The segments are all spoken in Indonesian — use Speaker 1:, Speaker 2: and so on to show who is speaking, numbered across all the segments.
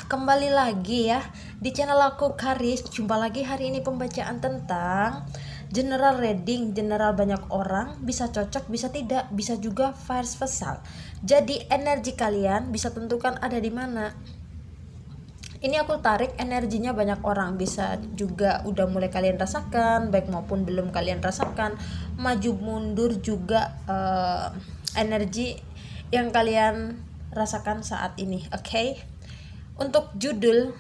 Speaker 1: Kembali lagi ya di channel aku Karis. Jumpa lagi hari ini pembacaan tentang general reading. General banyak orang, bisa cocok, bisa tidak, bisa juga vice versa. Jadi energi kalian bisa tentukan ada di mana. Ini aku tarik energinya banyak orang, bisa juga udah mulai kalian rasakan, baik maupun belum kalian rasakan. Maju mundur juga energi yang kalian rasakan saat ini. Oke. Untuk judul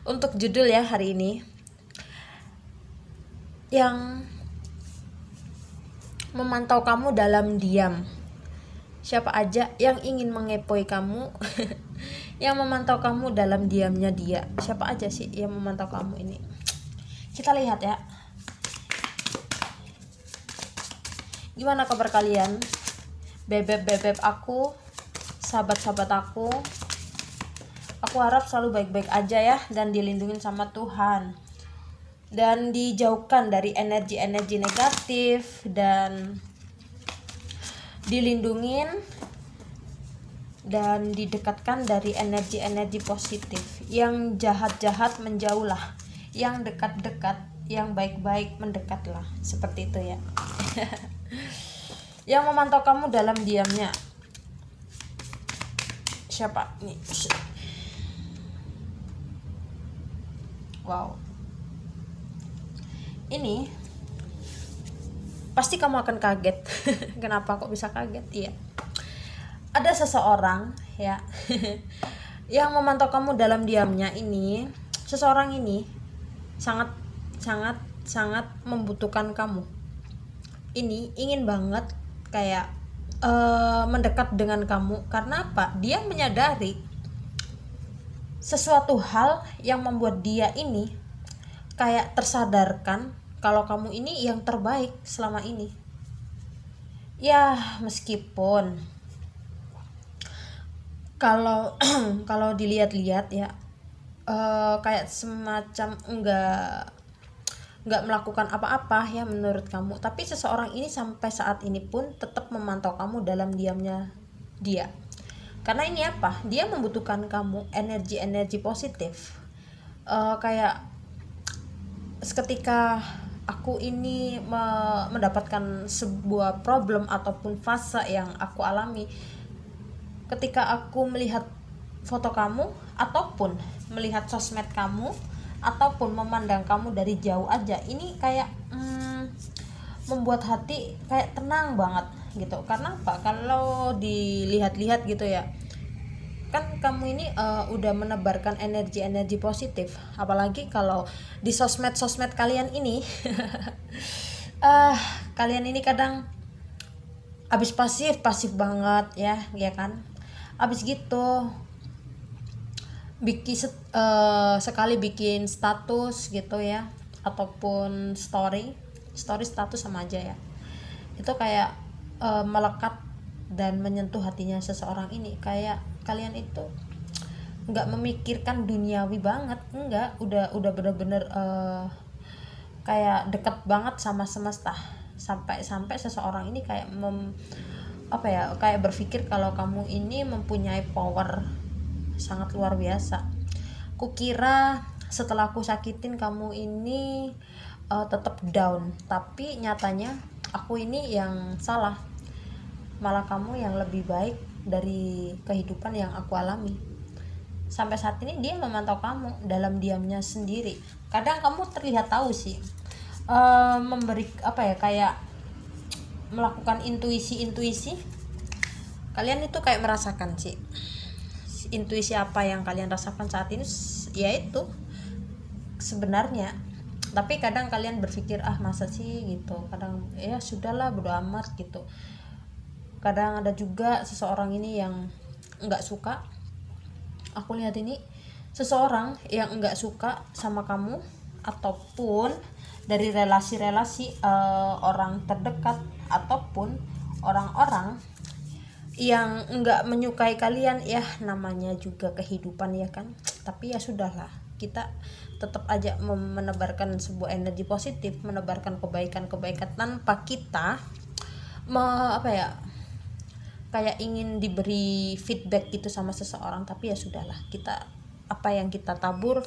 Speaker 1: untuk judul ya hari ini, yang memantau kamu dalam diam. Siapa aja yang ingin mengepoi kamu yang memantau kamu dalam diamnya dia. Siapa aja sih yang memantau kamu ini? Kita lihat ya. Gimana kabar kalian? Bebek-bebek aku, sahabat-sahabat aku. Aku harap selalu baik-baik aja ya, dan dilindungi sama Tuhan, dan dijauhkan dari energi-energi negatif, dan dilindungin dan didekatkan dari energi-energi positif. Yang jahat-jahat menjauhlah, yang dekat-dekat, yang baik-baik mendekatlah. Seperti itu ya. Yang memantau kamu dalam diamnya, siapa nih? Wow, ini pasti kamu akan kaget. Kenapa kok bisa kaget? Iya, ada seseorang ya yang memantau kamu dalam diamnya. Ini seseorang ini sangat sangat sangat membutuhkan kamu. Ini ingin banget kayak mendekat dengan kamu. Karena apa? Dia menyadari sesuatu hal yang membuat dia ini kayak tersadarkan kalau kamu ini yang terbaik selama ini. Ya, meskipun kalau kalau dilihat-lihat ya, kayak semacam enggak melakukan apa-apa ya menurut kamu, tapi seseorang ini sampai saat ini pun tetap memantau kamu dalam diamnya dia. Karena ini apa? Dia membutuhkan kamu, energi-energi positif. Kayak seketika aku ini mendapatkan sebuah problem ataupun fase yang aku alami, ketika aku melihat foto kamu ataupun melihat sosmed kamu ataupun memandang kamu dari jauh aja, ini kayak membuat hati kayak tenang banget gitu. Karena apa? Kalau dilihat-lihat gitu ya, kan kamu ini udah menebarkan energi-energi positif. Apalagi kalau di sosmed kalian ini kalian ini kadang abis pasif banget ya kan. Abis gitu sekali bikin status gitu ya, ataupun story status sama aja ya, itu kayak melekat dan menyentuh hatinya seseorang ini. Kayak kalian itu nggak memikirkan duniawi banget, udah bener-bener kayak deket banget sama semesta. Sampai seseorang ini kayak kayak berpikir kalau kamu ini mempunyai power sangat luar biasa. Kukira setelah aku sakitin kamu ini tetap down, tapi nyatanya aku ini yang salah. Malah kamu yang lebih baik dari kehidupan yang aku alami. Sampai saat ini dia memantau kamu dalam diamnya sendiri. Kadang kamu terlihat tahu sih, memberi kayak melakukan intuisi. Kalian itu kayak merasakan sih intuisi apa yang kalian rasakan saat ini, yaitu sebenarnya. Tapi kadang kalian berpikir masa sih gitu. Kadang ya sudahlah, bodo amat gitu. Kadang ada juga seseorang ini yang enggak suka. Aku lihat ini seseorang yang enggak suka sama kamu, ataupun dari relasi-relasi orang terdekat, ataupun orang-orang yang enggak menyukai kalian. Ya namanya juga kehidupan ya kan. Tapi ya sudahlah, kita tetap aja menebarkan sebuah energi positif, menebarkan kebaikan tanpa kita kayak ingin diberi feedback gitu sama seseorang. Tapi ya sudahlah, kita apa yang kita tabur,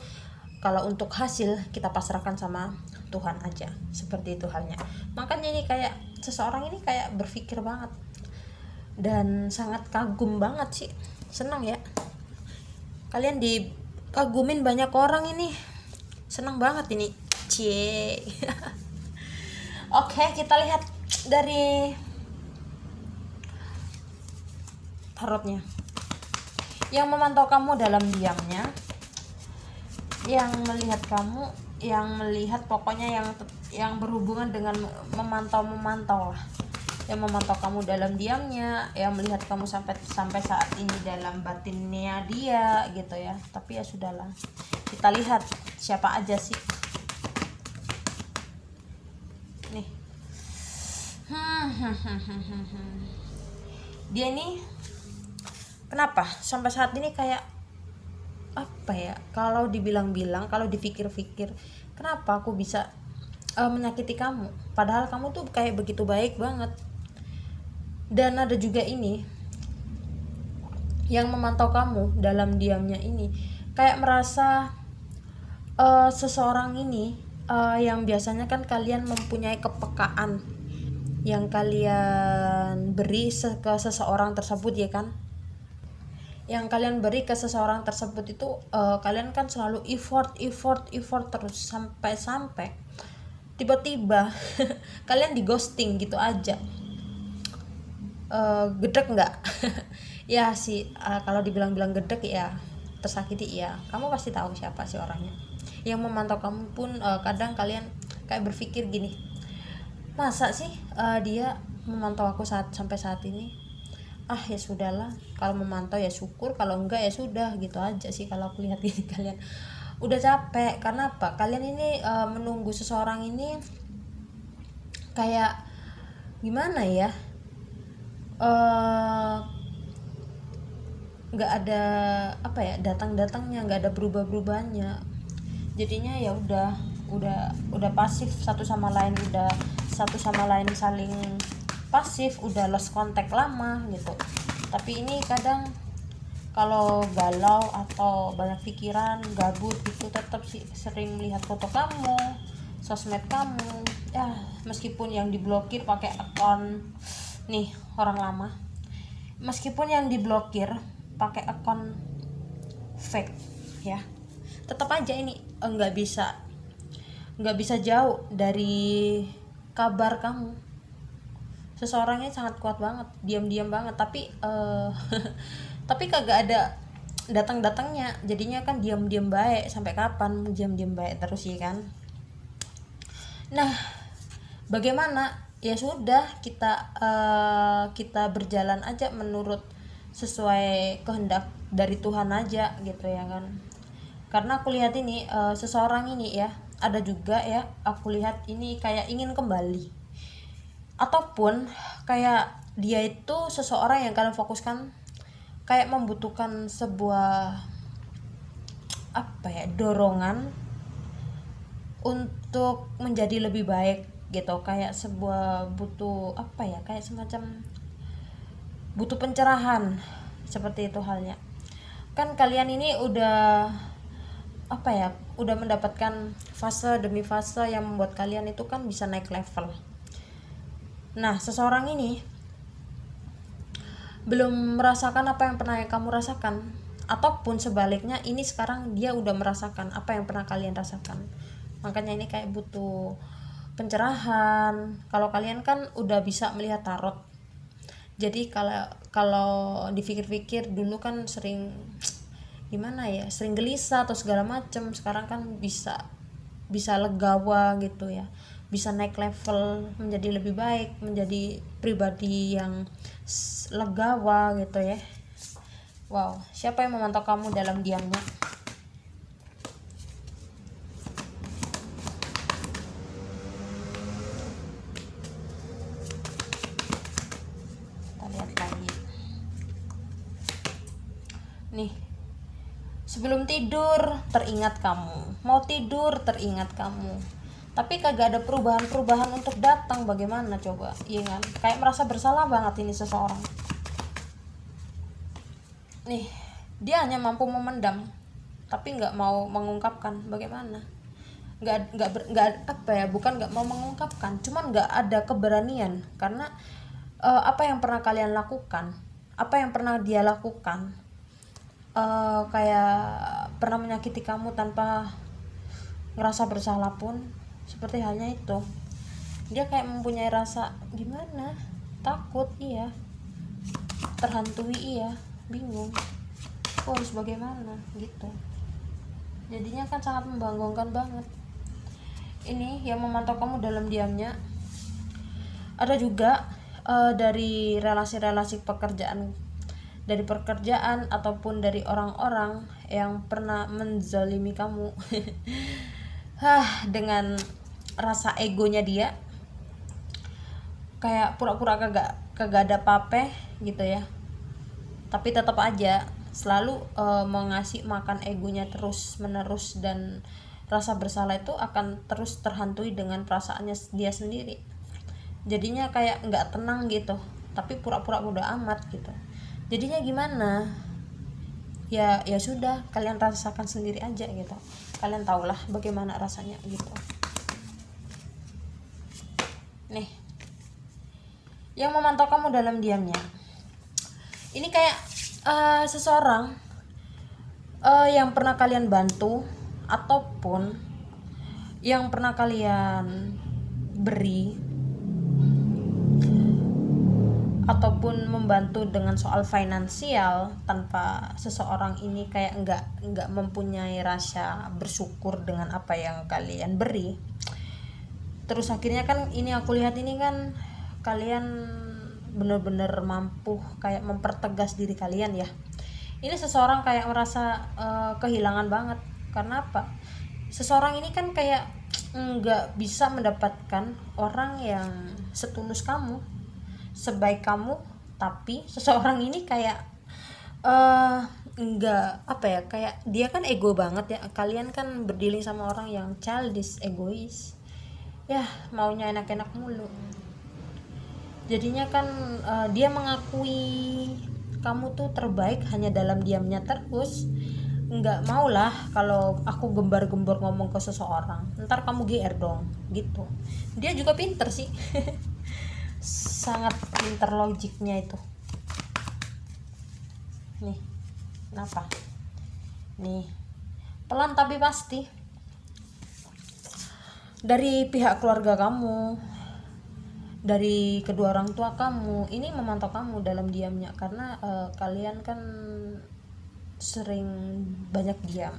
Speaker 1: kalau untuk hasil kita pasrahkan sama Tuhan aja, seperti itu halnya. Makanya ini kayak seseorang ini kayak berpikir banget dan sangat kagum banget sih, senang ya kalian dikagumin banyak orang ini, senang banget ini, cie. Oke, kita lihat dari tarotnya. Yang memantau kamu dalam diamnya, yang melihat kamu, yang melihat pokoknya yang berhubungan dengan memantau lah, yang memantau kamu dalam diamnya, yang melihat kamu sampai saat ini dalam batinnya dia gitu ya. Tapi ya sudahlah, kita lihat siapa aja sih nih. Dia nih kenapa sampai saat ini kayak apa ya, kalau dibilang-bilang, kalau dipikir-pikir, kenapa aku bisa menyakiti kamu padahal kamu tuh kayak begitu baik banget. Dan ada juga ini yang memantau kamu dalam diamnya ini, kayak merasa seseorang ini yang biasanya kan kalian mempunyai kepekaan yang kalian beri ke seseorang tersebut ya kan, yang kalian beri ke seseorang tersebut itu kalian kan selalu effort terus sampai tiba-tiba kalian di ghosting gitu aja. Gedek nggak? Ya sih, kalau dibilang-bilang gedek ya tersakiti ya. Kamu pasti tahu siapa sih orangnya. Yang memantau kamu pun kadang kalian kayak berpikir gini, masa sih dia memantau aku sampai saat ini. Ya sudahlah, kalau memantau ya syukur, kalau enggak ya sudah, gitu aja sih kalau aku lihat ini. Kalian udah capek karena apa? Kalian ini menunggu seseorang ini kayak gimana ya, nggak ada apa ya, datangnya nggak ada berubahnya, jadinya ya udah pasif satu sama lain, udah satu sama lain saling pasif, udah lost contact lama gitu. Tapi ini kadang kalau galau atau banyak pikiran, gabut gitu, tetap sih sering melihat foto kamu, sosmed kamu ya, meskipun yang diblokir pakai akun nih orang lama, meskipun yang diblokir pakai akun fake ya, tetap aja ini nggak bisa jauh dari kabar kamu. Seseorangnya sangat kuat banget, diam-diam banget, tapi tapi kagak ada datang-datangnya, jadinya kan diam-diam baik. Sampai kapan diam-diam baik terus ya kan? Nah, bagaimana? Ya sudah, kita berjalan aja menurut sesuai kehendak dari Tuhan aja gitu ya kan. Karena aku lihat ini seseorang ini ya, ada juga ya aku lihat ini kayak ingin kembali, ataupun kayak dia itu seseorang yang kalian fokuskan, kayak membutuhkan sebuah apa ya, dorongan untuk menjadi lebih baik gitu, kayak sebuah butuh apa ya, kayak semacam butuh pencerahan, seperti itu halnya. Kan kalian ini udah apa ya, udah mendapatkan fase demi fase yang membuat kalian itu kan bisa naik level. Nah, seseorang ini belum merasakan apa yang pernah kamu rasakan, ataupun sebaliknya ini sekarang dia udah merasakan apa yang pernah kalian rasakan. Makanya ini kayak butuh pencerahan. Kalau kalian kan udah bisa melihat tarot, jadi kalau dipikir-pikir dulu kan sering gimana ya, sering gelisah atau segala macem, sekarang kan bisa legawa gitu ya, bisa naik level menjadi lebih baik, menjadi pribadi yang legawa gitu ya. Wow, siapa yang memantau kamu dalam diamnya? Kita lihat lagi nih. Sebelum tidur teringat kamu, mau tidur teringat kamu, tapi kagak ada perubahan untuk datang. Bagaimana coba, iya kan? Kayak merasa bersalah banget ini seseorang nih. Dia hanya mampu memendam, tapi nggak mau mengungkapkan. Bagaimana? Nggak apa ya, bukan nggak mau mengungkapkan, cuman nggak ada keberanian. Karena apa yang pernah kalian lakukan, apa yang pernah dia lakukan, kayak pernah menyakiti kamu tanpa ngerasa bersalah pun, seperti halnya itu, dia kayak mempunyai rasa gimana, takut, iya, terhantui, iya, bingung, aku harus bagaimana gitu. Jadinya kan sangat membangunkan banget. Ini yang memantau kamu dalam diamnya. Ada juga dari relasi-relasi pekerjaan, dari pekerjaan ataupun dari orang-orang yang pernah menzalimi kamu. Dengan rasa egonya dia, kayak pura-pura kagak ada apa-apa gitu ya, tapi tetap aja selalu mengasih makan egonya terus menerus, dan rasa bersalah itu akan terus terhantui dengan perasaannya dia sendiri. Jadinya kayak nggak tenang gitu, tapi pura-pura bodo amat gitu. Jadinya gimana ya, ya sudah, kalian rasakan sendiri aja gitu, kalian tahulah bagaimana rasanya gitu. Nih, yang memantau kamu dalam diamnya, ini kayak seseorang yang pernah kalian bantu, ataupun yang pernah kalian beri, ataupun membantu dengan soal finansial, tanpa seseorang ini kayak nggak mempunyai rasa bersyukur dengan apa yang kalian beri. Terus akhirnya kan ini aku lihat ini kan kalian bener-bener mampu kayak mempertegas diri kalian ya. Ini seseorang kayak merasa kehilangan banget. Karena apa? Seseorang ini kan kayak nggak bisa mendapatkan orang yang setulus kamu, sebaik kamu. Tapi seseorang ini kayak nggak apa ya, kayak dia kan ego banget ya. Kalian kan berdealing sama orang yang childish, egois ya, maunya enak-enak mulu. Jadinya kan dia mengakui kamu tuh terbaik hanya dalam diamnya terus. Nggak mau lah kalau aku gembar-gembor ngomong ke seseorang, ntar kamu GR dong gitu. Dia juga pinter sih. Sangat pinter logiknya itu. Nih, kenapa? Nih, pelan tapi pasti. Dari pihak keluarga kamu, dari kedua orang tua kamu, ini memantau kamu dalam diamnya. Karena kalian kan sering banyak diam,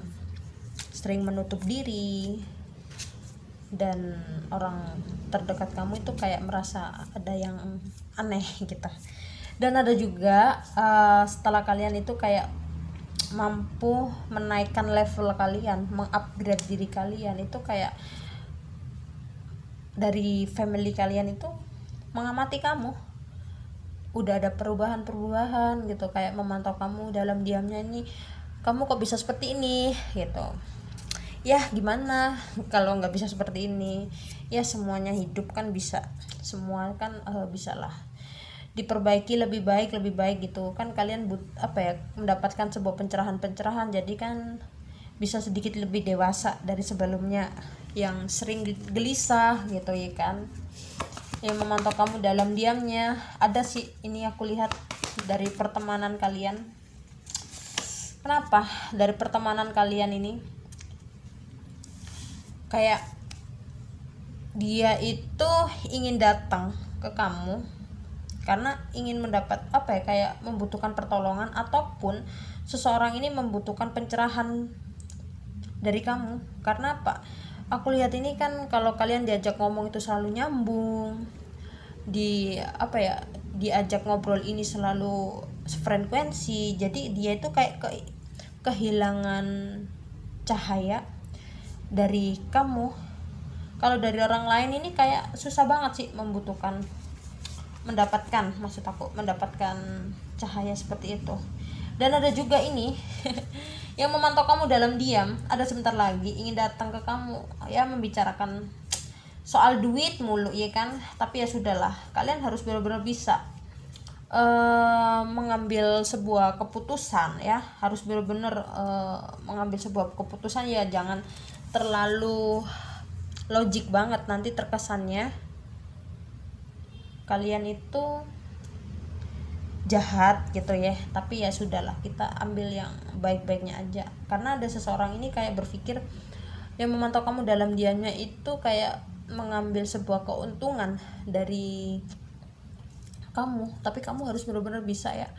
Speaker 1: sering menutup diri, dan orang terdekat kamu itu kayak merasa ada yang aneh gitu. Dan ada juga setelah kalian itu kayak mampu menaikkan level kalian, mengupgrade diri kalian, itu kayak dari family kalian itu mengamati kamu, udah ada perubahan gitu, kayak memantau kamu dalam diamnya. Ini kamu kok bisa seperti ini gitu ya. Gimana kalau nggak bisa seperti ini ya, semuanya hidup kan bisa, semua kan bisa lah diperbaiki lebih baik gitu kan. Kalian mendapatkan sebuah pencerahan, jadi kan bisa sedikit lebih dewasa dari sebelumnya yang sering gelisah gitu ya kan. Yang memantau kamu dalam diamnya ada sih, ini aku lihat dari pertemanan kalian. Kenapa dari pertemanan kalian ini kayak dia itu ingin datang ke kamu karena ingin mendapat kayak membutuhkan pertolongan, ataupun seseorang ini membutuhkan pencerahan dari kamu. Karena apa? Aku lihat ini kan kalau kalian diajak ngomong itu selalu nyambung, diajak ngobrol ini selalu sefrekuensi. Jadi dia itu kayak kehilangan cahaya dari kamu. Kalau dari orang lain ini kayak susah banget sih mendapatkan cahaya seperti itu. Dan ada juga ini yang memantau kamu dalam diam, ada sebentar lagi ingin datang ke kamu ya, membicarakan soal duit mulu ya kan. Tapi ya sudahlah, kalian harus benar-benar bisa mengambil sebuah keputusan ya, harus benar-benar mengambil sebuah keputusan ya, jangan terlalu logik banget, nanti terkesannya kalian itu jahat gitu ya. Tapi ya sudahlah, kita ambil yang baik-baiknya aja, karena ada seseorang ini kayak berpikir yang memantau kamu dalam diamnya itu kayak mengambil sebuah keuntungan dari kamu. Tapi kamu harus benar-benar bisa ya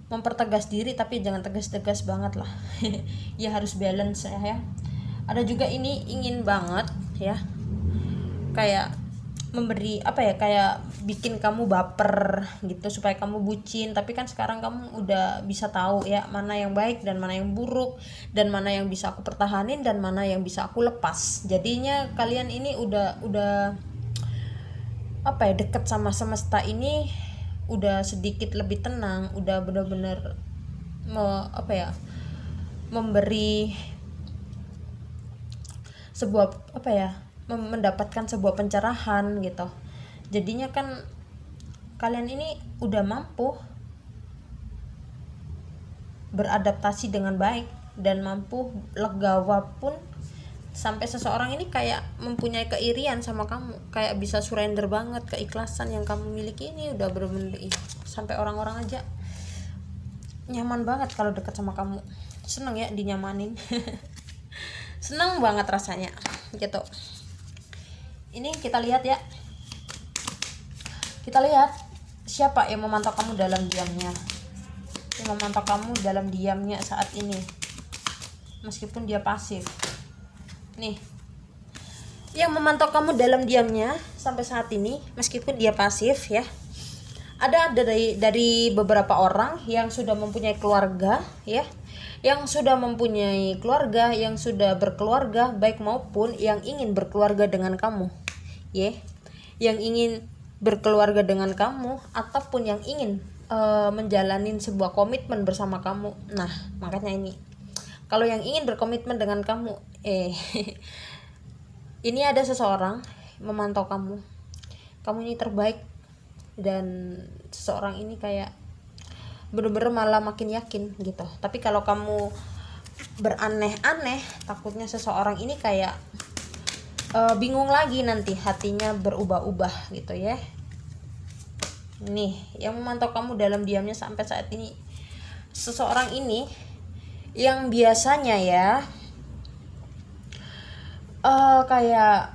Speaker 1: mempertegas diri, tapi jangan tegas-tegas banget lah. Ya harus balance ya. Ada juga ini ingin banget ya kayak memberi apa ya, kayak bikin kamu baper gitu supaya kamu bucin. Tapi kan sekarang kamu udah bisa tahu ya mana yang baik dan mana yang buruk, dan mana yang bisa aku pertahanin dan mana yang bisa aku lepas. Jadinya kalian ini udah apa ya, deket sama semesta ini udah sedikit lebih tenang, udah benar-benar apa ya, memberi sebuah apa ya, mendapatkan sebuah pencerahan gitu. Jadinya kan kalian ini udah mampu beradaptasi dengan baik dan mampu legawa pun, sampai seseorang ini kayak mempunyai keirian sama kamu, kayak bisa surrender banget. Keikhlasan yang kamu miliki ini udah bener-bener sampai orang-orang aja nyaman banget kalau deket sama kamu. Seneng ya dinyamanin. Seneng banget rasanya gitu. Ini kita lihat ya, kita lihat siapa yang memantau kamu dalam diamnya, yang memantau kamu dalam diamnya saat ini meskipun dia pasif. Nih, yang memantau kamu dalam diamnya sampai saat ini meskipun dia pasif ya, ada dari beberapa orang yang sudah mempunyai keluarga ya, yang sudah mempunyai keluarga, yang sudah berkeluarga, baik maupun yang ingin berkeluarga dengan kamu ya, yang ingin berkeluarga dengan kamu ataupun yang ingin menjalanin sebuah komitmen bersama kamu. Nah makanya ini, kalau yang ingin berkomitmen dengan kamu ini ada seseorang memantau kamu ini terbaik, dan seseorang ini kayak bener-bener malah makin yakin gitu. Tapi kalau kamu beraneh-aneh, takutnya seseorang ini kayak bingung lagi, nanti hatinya berubah-ubah gitu ya. Nih, yang memantau kamu dalam diamnya sampai saat ini, seseorang ini yang biasanya ya kayak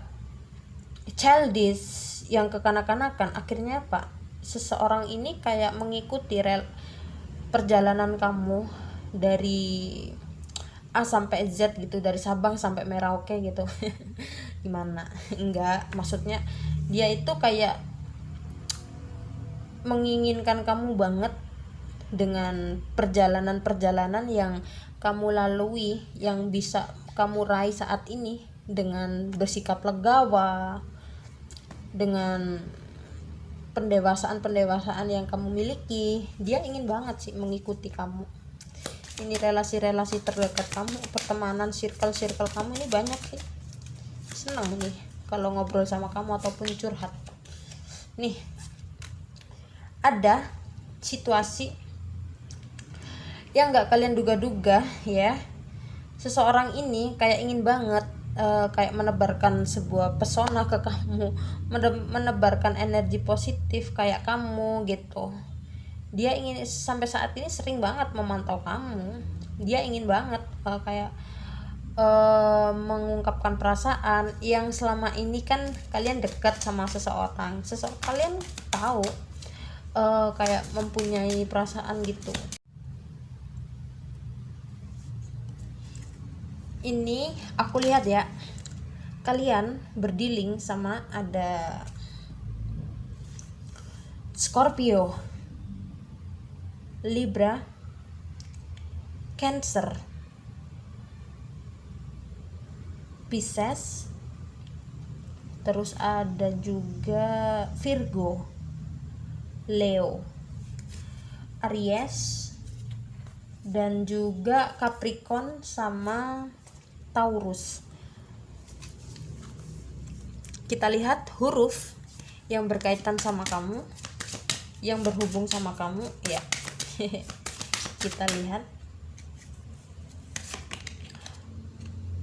Speaker 1: childish, yang kekanak-kanakan, akhirnya apa, seseorang ini kayak mengikuti perjalanan kamu dari A sampai Z gitu, dari Sabang sampai Merauke gitu. Gimana? Enggak, maksudnya dia itu kayak menginginkan kamu banget dengan perjalanan-perjalanan yang kamu lalui, yang bisa kamu raih saat ini dengan bersikap legawa, dengan pendewasaan yang kamu miliki. Dia ingin banget sih mengikuti kamu. Ini relasi-relasi terdekat kamu, pertemanan, circle kamu ini banyak sih. Senang nih kalau ngobrol sama kamu ataupun curhat. Nih, ada situasi yang gak kalian duga-duga ya. Seseorang ini kayak ingin banget kayak menebarkan sebuah pesona ke kamu, menebarkan energi positif kayak kamu gitu. Dia ingin, sampai saat ini sering banget memantau kamu. Dia ingin banget kayak mengungkapkan perasaan yang selama ini kan kalian dekat sama seseorang kalian tahu kayak mempunyai perasaan gitu. Ini aku lihat ya, kalian berdealing sama ada Scorpio, Libra, Cancer, Pisces, terus ada juga Virgo, Leo, Aries, dan juga Capricorn sama Taurus. Kita lihat huruf yang berkaitan sama kamu. yang berhubung sama kamu ya. Kita lihat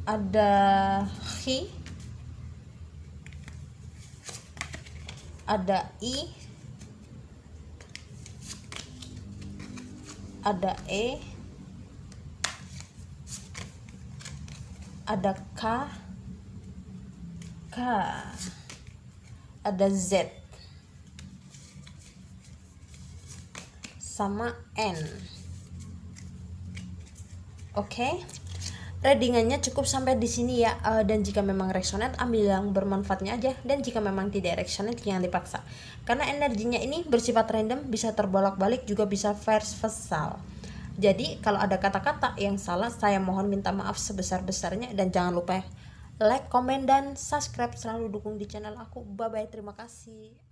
Speaker 1: ada hi, ada i, ada e, ada k, ada z, sama n. Oke. Readingannya cukup sampai di sini ya. Dan jika memang resonate, ambil yang bermanfaatnya aja, dan jika memang tidak resonate jangan dipaksa. Karena energinya ini bersifat random, bisa terbolak-balik, juga bisa versal. Jadi kalau ada kata-kata yang salah, saya mohon minta maaf sebesar-besarnya, dan jangan lupa like, comment, dan subscribe. Selalu dukung di channel aku. Bye bye, terima kasih.